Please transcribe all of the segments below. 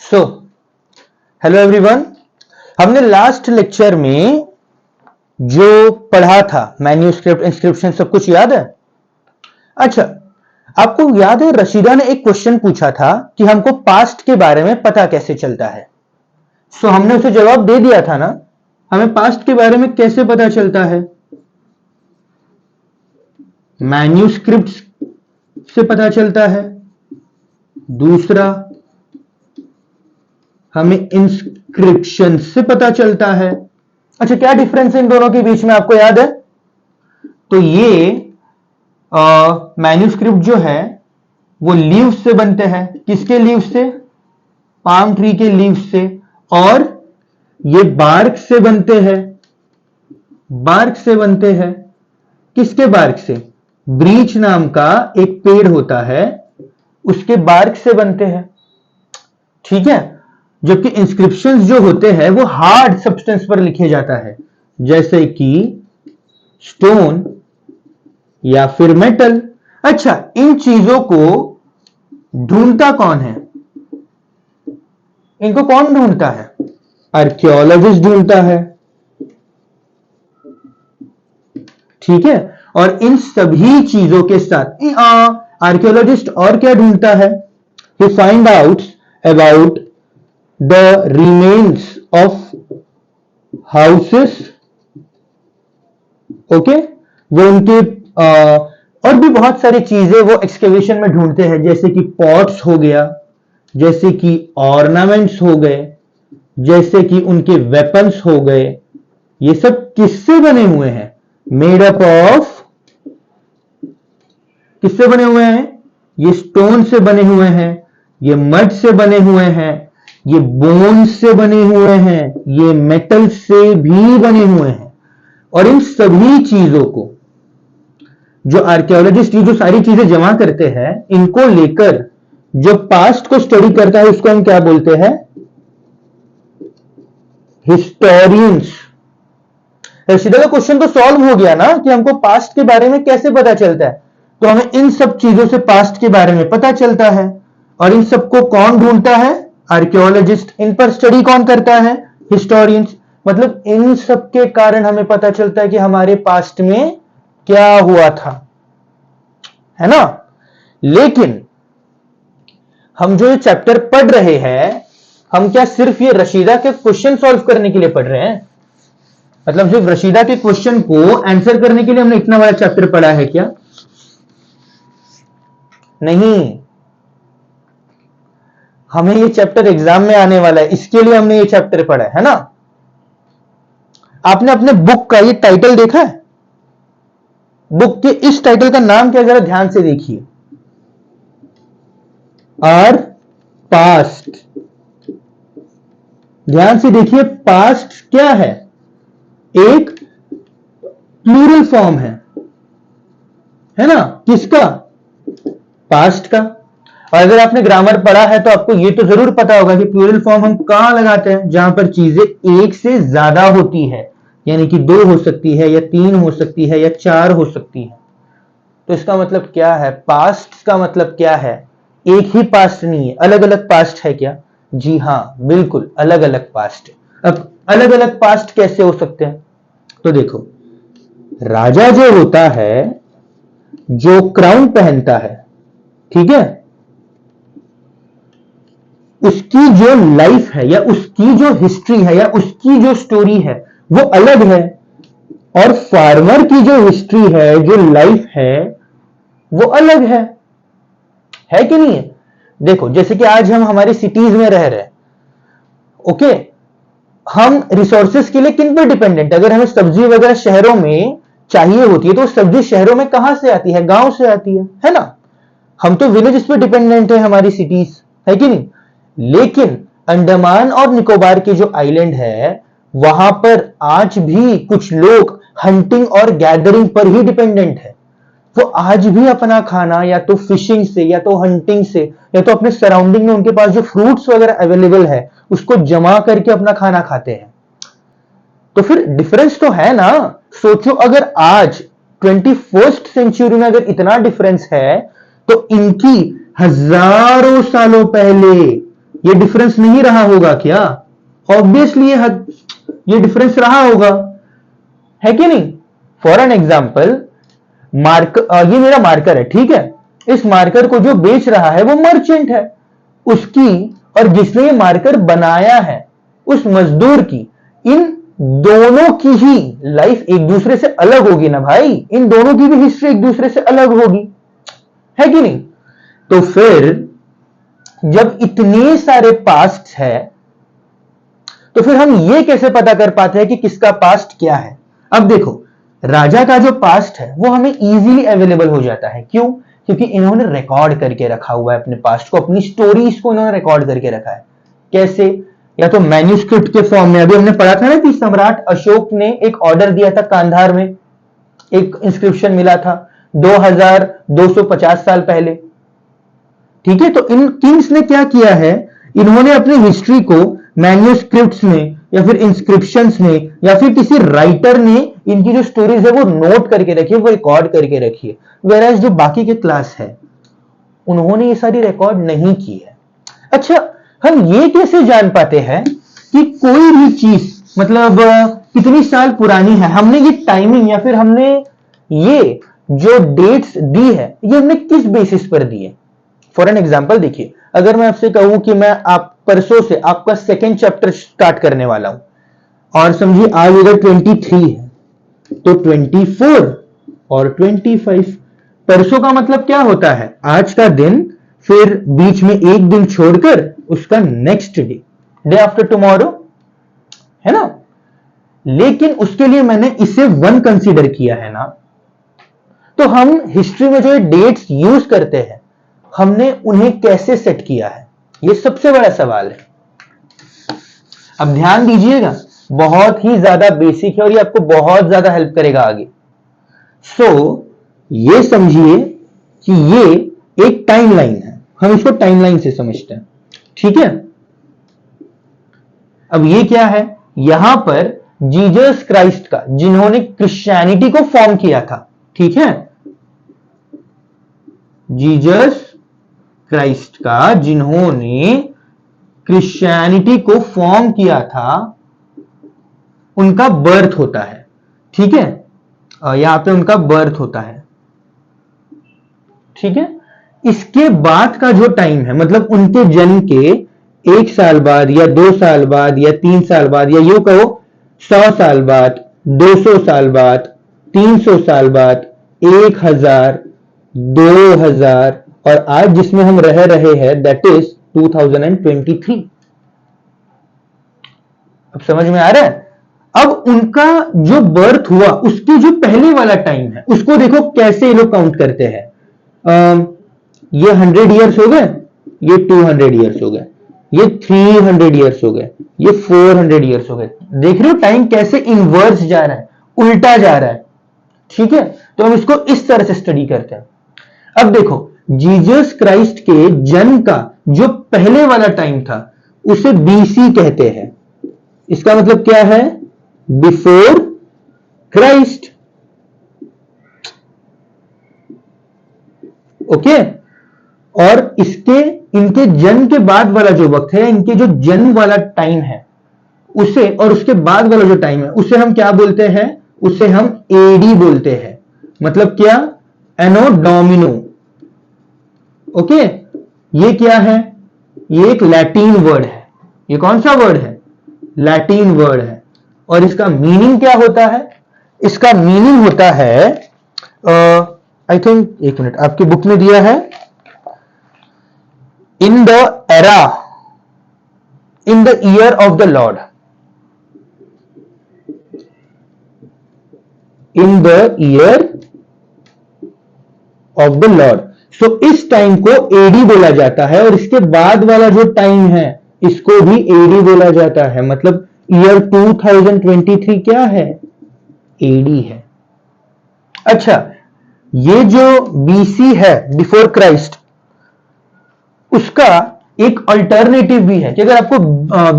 So hello everyone, हमने last lecture में जो पढ़ा था मैन्यूस्क्रिप्ट, इंस्क्रिप्शन, सब कुछ याद है? अच्छा, आपको याद है रशीदा ने एक क्वेश्चन पूछा था कि हमको पास्ट के बारे में पता कैसे चलता है। सो हमने उसे जवाब दे दिया था ना, हमें पास्ट के बारे में कैसे पता चलता है? मैन्यूस्क्रिप्ट से पता चलता है। दूसरा, हमें इंस्क्रिप्शन से पता चलता है। अच्छा, क्या डिफरेंस है इन दोनों के बीच में, आपको याद है? तो ये मैन्यूस्क्रिप्ट जो है वो लीव्स से बनते हैं। किसके लीव्स से? पाम ट्री के लीव्स से। और ये बार्क से बनते हैं। बार्क से बनते हैं। किसके बार्क से? ब्रीच नाम का एक पेड़ होता है, उसके बार्क से बनते हैं। ठीक है। जबकि इंस्क्रिप्शंस जो होते हैं वो हार्ड सब्सटेंस पर लिखे जाता है, जैसे कि स्टोन या फिर मेटल। अच्छा, इन चीजों को ढूंढता कौन है? इनको कौन ढूंढता है? आर्कियोलॉजिस्ट ढूंढता है। ठीक है। और इन सभी चीजों के साथ आर्कियोलॉजिस्ट और क्या ढूंढता है? He find out about the remains of houses. Okay, वो उनके और भी बहुत सारी चीजें वो एक्सकेवेशन में ढूंढते हैं, जैसे कि पॉट्स हो गया, जैसे कि ऑर्नामेंट्स हो गए, जैसे कि उनके वेपन्स हो गए। ये सब किससे बने हुए हैं? मेड अप ऑफ, किससे बने हुए हैं? ये स्टोन से बने हुए हैं, ये मड से बने हुए हैं, ये बोन से बने हुए हैं, ये मेटल से भी बने हुए हैं। और इन सभी चीजों को जो आर्कियोलॉजिस्ट ये जो सारी चीजें जमा करते हैं, इनको लेकर जो पास्ट को स्टडी करता है उसको हम क्या बोलते हैं? हिस्टोरियंस। रशीदा का क्वेश्चन तो सॉल्व हो गया ना कि हमको पास्ट के बारे में कैसे पता चलता है। तो हमें इन सब चीजों से पास्ट के बारे में पता चलता है। और इन सबको कौन ढूंढता है? आर्कियोलॉजिस्ट। इन पर स्टडी कौन करता है? हिस्टोरियंस। मतलब इन सब के कारण हमें पता चलता है कि हमारे पास्ट में क्या हुआ था, है ना? लेकिन हम जो ये चैप्टर पढ़ रहे हैं, हम क्या सिर्फ ये रशीदा के क्वेश्चन सॉल्व करने के लिए पढ़ रहे हैं? मतलब सिर्फ रशीदा के क्वेश्चन को आंसर करने के लिए हमने इतना बड़ा चैप्टर पढ़ा है क्या? नहीं, हमें ये चैप्टर एग्जाम में आने वाला है, इसके लिए हमने ये चैप्टर पढ़ा है ना? आपने अपने बुक का ये टाइटल देखा है? बुक के इस टाइटल का नाम क्या, जरा ध्यान से देखिए। Our past. ध्यान से देखिए, पास्ट क्या है? एक प्लूरल फॉर्म है ना? किसका? पास्ट का। और अगर आपने ग्रामर पढ़ा है तो आपको ये तो जरूर पता होगा कि प्लूरल फॉर्म हम कहां लगाते हैं? जहां पर चीजें एक से ज्यादा होती है, यानी कि 2 हो सकती है या 3 हो सकती है या 4 हो सकती है। तो इसका मतलब क्या है? पास्ट का मतलब क्या है? एक ही पास्ट नहीं है, अलग अलग पास्ट है क्या? जी हां, बिल्कुल अलग अलग पास्ट। अब अलग अलग पास्ट कैसे हो सकते हैं? तो देखो, राजा जो होता है, जो क्राउन पहनता है, ठीक है, उसकी जो लाइफ है या उसकी जो हिस्ट्री है या उसकी जो स्टोरी है वो अलग है। और फार्मर की जो हिस्ट्री है, जो लाइफ है, वो अलग है कि नहीं है? देखो, जैसे कि आज हम हमारी सिटीज में रह रहे हैं, ओके, हम रिसोर्सेस के लिए किन पर डिपेंडेंट? अगर हमें सब्जी वगैरह शहरों में चाहिए होती है तो सब्जी शहरों में कहां से आती है? गांव से आती है ना? हम तो विलेज पर डिपेंडेंट है, हमारी सिटीज, है कि नहीं? लेकिन अंडमान और निकोबार के जो आइलैंड है, वहां पर आज भी कुछ लोग हंटिंग और गैदरिंग पर ही डिपेंडेंट है। वो आज भी अपना खाना या तो फिशिंग से या तो हंटिंग से या तो अपने सराउंडिंग में उनके पास जो फ्रूट्स वगैरह अवेलेबल है उसको जमा करके अपना खाना खाते हैं। तो फिर डिफरेंस तो है ना? सोचो, अगर आज 21st सेंचुरी में अगर इतना डिफरेंस है तो इनकी हजारों सालों पहले ये डिफरेंस नहीं रहा होगा क्या? ऑब्वियसली ये डिफरेंस रहा होगा, है कि नहीं? फॉर एन एग्जाम्पल, मार्कर, ये मेरा मार्कर है, ठीक है। इस मार्कर को जो बेच रहा है वो मर्चेंट है, उसकी और जिसने ये मार्कर बनाया है उस मजदूर की, इन दोनों की ही लाइफ एक दूसरे से अलग होगी ना भाई, इन दोनों की भी हिस्ट्री एक दूसरे से अलग होगी, है कि नहीं? तो फिर जब इतने सारे पास्ट है तो फिर हम ये कैसे पता कर पाते हैं कि किसका पास्ट क्या है? अब देखो, राजा का जो पास्ट है वो हमें इजीली अवेलेबल हो जाता है। क्यों? क्योंकि इन्होंने रिकॉर्ड करके रखा हुआ है अपने पास्ट को, अपनी स्टोरीज को इन्होंने रिकॉर्ड करके रखा है। कैसे? या तो मैन्यूस्क्रिप्ट के फॉर्म में, अभी हमने पढ़ा था ना कि सम्राट अशोक ने एक ऑर्डर दिया था कांधार में, एक इंस्क्रिप्शन मिला था 2250 साल पहले, ठीक है। तो इन किंग्स ने क्या किया है, इन्होंने अपनी हिस्ट्री को मैन्यूस्क्रिप्ट्स में या फिर इंस्क्रिप्शंस में या फिर किसी राइटर ने इनकी जो स्टोरीज है वो नोट करके रखी है, वो रिकॉर्ड करके रखी है। वेराज जो बाकी के क्लास है उन्होंने ये सारी रिकॉर्ड नहीं की है। अच्छा, हम ये कैसे जान पाते हैं कि कोई भी चीज मतलब कितनी साल पुरानी है? हमने ये टाइमिंग या फिर हमने ये जो डेट्स दी है ये हमने किस बेसिस पर दी है? फॉर एन एग्जाम्पल देखिए, अगर मैं आपसे कहूं कि मैं आप परसों से आपका सेकेंड चैप्टर स्टार्ट करने वाला हूं और समझिए आज अगर 23 है तो 24 और 25, परसों का मतलब क्या होता है? आज का दिन, फिर बीच में एक दिन छोड़कर उसका नेक्स्ट डे आफ्टर टुमारो, है ना? लेकिन उसके लिए मैंने इसे 1 कंसीडर किया है ना। तो हम हिस्ट्री में जो डेट्स यूज करते हैं हमने उन्हें कैसे सेट किया है, ये सबसे बड़ा सवाल है। अब ध्यान दीजिएगा, बहुत ही ज्यादा बेसिक है और ये आपको बहुत ज्यादा हेल्प करेगा आगे। ये समझिए कि ये एक टाइमलाइन है, हम इसको टाइमलाइन से समझते हैं, ठीक है। अब ये क्या है? यहां पर जीसस क्राइस्ट का, जिन्होंने क्रिश्चियनिटी को फॉर्म किया था, ठीक है, जीसस क्राइस्ट का जिन्होंने क्रिश्चियनिटी को फॉर्म किया था, उनका बर्थ होता है, ठीक है। यहां पे उनका बर्थ होता है, ठीक है। इसके बाद का जो टाइम है, मतलब उनके जन्म के 1 साल बाद या 2 साल बाद या 3 साल बाद, या यूं कहो 100 साल बाद, 200 साल बाद, 300 साल बाद, 1000, 2000 और आज जिसमें हम रह रहे हैं दैट इज 2023। अब समझ में आ रहा है? अब उनका जो बर्थ हुआ उसके जो पहले वाला टाइम है उसको देखो कैसे ये लोग काउंट करते हैं। ये 100 ईयर्स हो गए, ये 200 ईयर्स हो गए, ये 300 ईयर्स हो गए, ये 400 ईयर्स हो गए। देख रहे हो टाइम कैसे इनवर्स जा रहा है, उल्टा जा रहा है, ठीक है। तो हम इसको इस तरह से स्टडी करते हैं। अब देखो, जीसस क्राइस्ट के जन्म का जो पहले वाला टाइम था उसे बीसी कहते हैं। इसका मतलब क्या है? Before Christ, okay. और इनके जन्म के बाद वाला जो वक्त है, इनके जो जन्म वाला टाइम है उसे, और उसके बाद वाला जो टाइम है उसे हम क्या बोलते हैं? उसे हम एडी बोलते हैं। मतलब क्या? एनो डोमिनो, ओके। ये क्या है? ये एक लैटिन वर्ड है। ये कौन सा वर्ड है? लैटिन वर्ड है। और इसका मीनिंग क्या होता है? इसका मीनिंग होता है, आई थिंक, एक मिनट, आपकी बुक में दिया है, in the era, in the year of the lord, in the year of the lord. So इस टाइम को एडी बोला जाता है और इसके बाद वाला जो टाइम है इसको भी एडी बोला जाता है। मतलब ईयर 2023 क्या है? एडी है। अच्छा, ये जो बीसी है, बिफोर क्राइस्ट, उसका एक अल्टरनेटिव भी है कि अगर आपको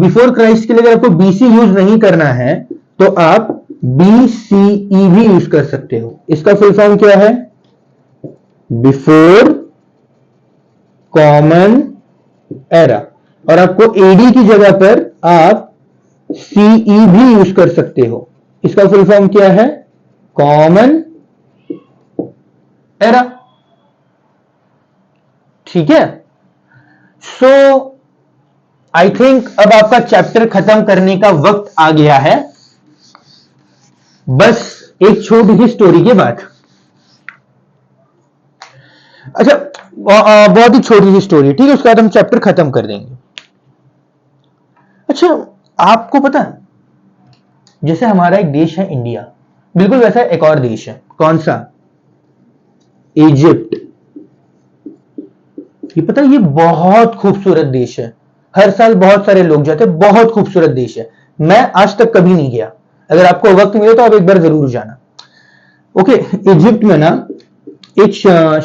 बिफोर क्राइस्ट के लिए अगर आपको बीसी यूज नहीं करना है तो आप बीसीई भी यूज कर सकते हो। इसका फुल फॉर्म क्या है? Before common era. और आपको एडी की जगह पर आप सीई भी यूज कर सकते हो। इसका फुल फॉर्म क्या है? Common era. ठीक है, सो आई थिंक अब आपका चैप्टर खत्म करने का वक्त आ गया है। बस एक छोटी सी स्टोरी के बाद। अच्छा, बहुत ही छोटी सी स्टोरी, ठीक है, उसके बाद हम चैप्टर खत्म कर देंगे। अच्छा, आपको पता है जैसे हमारा एक देश है इंडिया, बिल्कुल वैसा एक और देश है। कौन सा? इजिप्ट। ये पता है, ये बहुत खूबसूरत देश है। हर साल बहुत सारे लोग जाते हैं, बहुत खूबसूरत देश है। मैं आज तक कभी नहीं गया। अगर आपको वक्त मिले तो आप एक बार जरूर जाना। ओके, इजिप्ट में ना एक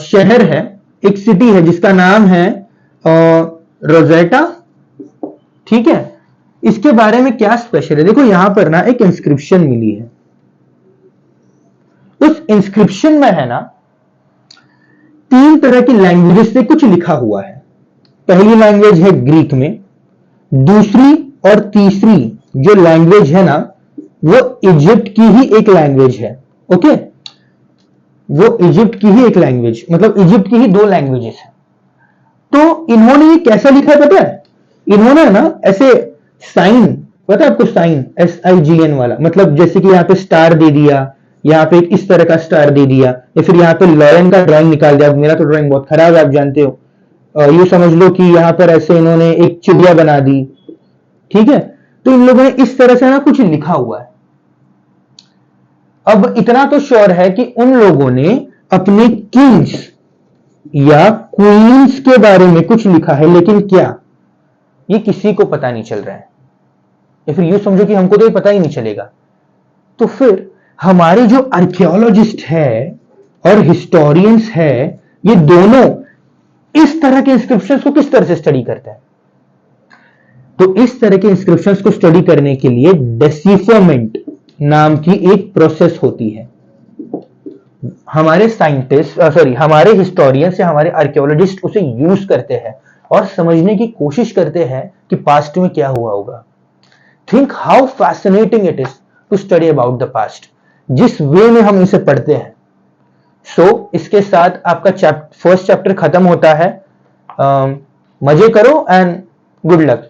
शहर है, एक सिटी है जिसका नाम है रोजेटा। ठीक है, इसके बारे में क्या स्पेशल है? देखो यहां पर ना एक इंस्क्रिप्शन मिली है। उस इंस्क्रिप्शन में है ना 3 तरह की लैंग्वेजेस से कुछ लिखा हुआ है। पहली लैंग्वेज है ग्रीक में, दूसरी और तीसरी जो लैंग्वेज है ना वो इजिप्ट की ही एक लैंग्वेज है। ओके, वो इजिप्ट की ही एक लैंग्वेज, मतलब इजिप्ट की ही 2 लैंग्वेजेस है। तो इन्होंने ये कैसा लिखा है पता है? इन्होंने ना ऐसे साइन, पता है आपको साइन, SIGN वाला, मतलब जैसे कि यहां पे स्टार दे दिया, यहां पे इस तरह का स्टार दे दिया, या फिर यहां पे लॉयन का ड्राइंग निकाल दिया। मेरा तो ड्राइंग बहुत खराब है, आप जानते हो। ये समझ लो कि यहां पर ऐसे इन्होंने एक चिड़िया बना दी। ठीक है, तो इन लोगों ने इस तरह से ना कुछ लिखा हुआ है। अब इतना तो श्योर है कि उन लोगों ने अपने किंग्स या क्वींस के बारे में कुछ लिखा है, लेकिन क्या, ये किसी को पता नहीं चल रहा है। या फिर यूं समझो कि हमको तो ये पता ही नहीं चलेगा। तो फिर हमारे जो आर्कियोलॉजिस्ट है और हिस्टोरियंस है, ये दोनों इस तरह के इंस्क्रिप्शंस को किस तरह से स्टडी करते हैं? तो इस तरह के इंस्क्रिप्शंस को स्टडी करने के लिए डेसिफरमेंट नाम की एक प्रोसेस होती है। हमारे साइंटिस्ट, हमारे हिस्टोरियंस या हमारे आर्कियोलॉजिस्ट उसे यूज करते हैं और समझने की कोशिश करते हैं कि पास्ट में क्या हुआ होगा। Think how fascinating it is to study about the past, जिस वे में हम इसे पढ़ते हैं। सो इसके साथ आपका फर्स्ट चैप्टर खत्म होता है। मजे करो एंड गुड लक।